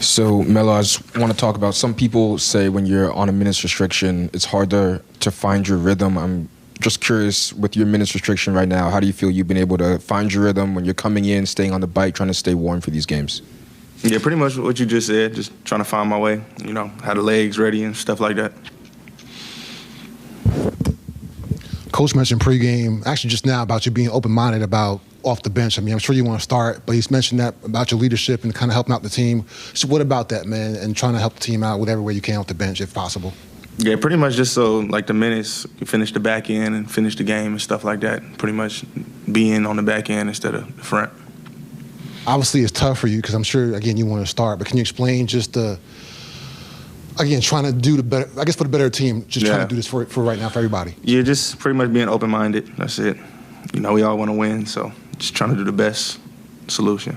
So, Melo, I just want to talk about, some people say when you're on a minutes restriction, it's harder to find your rhythm. I'm just curious, with your minutes restriction right now, how do you feel you've been able to find your rhythm when you're coming in, staying on the bike, trying to stay warm for these games? Yeah, pretty much what you just said, just trying to find my way, have the legs ready and stuff like that. Coach mentioned pregame, actually just now, about you being open-minded about off the bench. I mean, I'm sure you want to start, but he's mentioned that about your leadership and kind of helping out the team. So what about that, man, and trying to help the team out whatever way you can off the bench, if possible? Yeah, pretty much just so, the minutes, you finish the back end and finish the game and stuff like that. Pretty much being on the back end instead of the front. Obviously, it's tough for you because I'm sure, again, you want to start, but can you explain just again, trying to do the better, I guess for the better team, just trying to do this for right now for everybody? Yeah, just pretty much being open-minded. That's it. We all want to win, so just trying to do the best solution.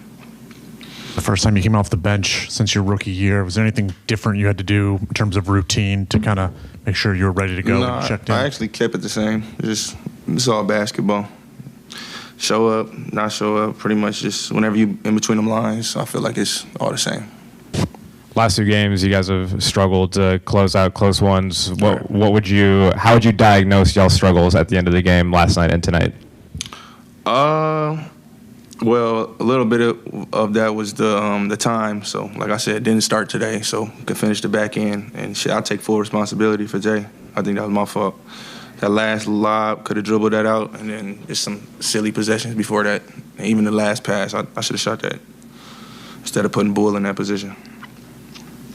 The first time you came off the bench since your rookie year, was there anything different you had to do in terms of routine to kind of make sure you were ready to go and checked in? I actually kept it the same. It's all basketball. Show up, not show up, pretty much just whenever you in between them lines, I feel like it's all the same. Last two games, you guys have struggled to close out close ones. How would you diagnose y'all's struggles at the end of the game last night and tonight? Well, a little bit of that was the time. So, like I said, didn't start today, so could finish the back end. And I take full responsibility for Jay. I think that was my fault. That last lob, could have dribbled that out, and then just some silly possessions before that. And even the last pass, I should have shot that instead of putting Bull in that position.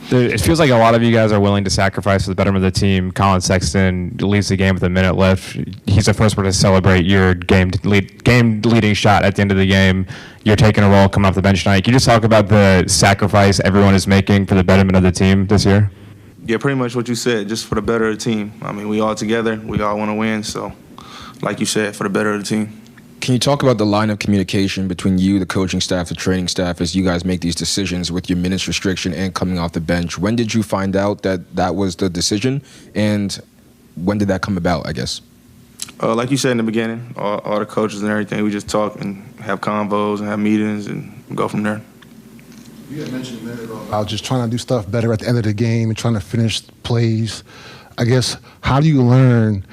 It feels like a lot of you guys are willing to sacrifice for the betterment of the team. Colin Sexton leads the game with a minute left. He's the first one to celebrate your game-leading shot at the end of the game. You're taking a role coming off the bench tonight. Can you just talk about the sacrifice everyone is making for the betterment of the team this year? Yeah, pretty much what you said, just for the better of the team. I mean, we all together. We all want to win. So, like you said, for the better of the team. Can you talk about the line of communication between you, the coaching staff, the training staff, as you guys make these decisions with your minutes restriction and coming off the bench? When did you find out that was the decision, and when did that come about, I guess? Like you said in the beginning, all the coaches and everything, we just talk and have convos and have meetings and go from there. You had mentioned a minute ago about just trying to do stuff better at the end of the game and trying to finish plays. I guess, how do you learn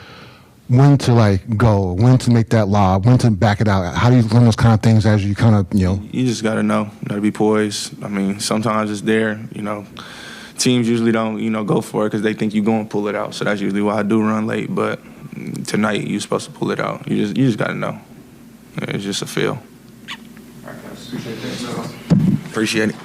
when to go, when to make that lob, when to back it out? How do you learn those kind of things as you kind of, You just got to know. You got to be poised. I mean, sometimes it's there, Teams usually don't, go for it because they think you're going to pull it out. So that's usually why I do run late. But tonight, you're supposed to pull it out. You just got to know. It's just a feel. All right, guys. Appreciate it. Appreciate it.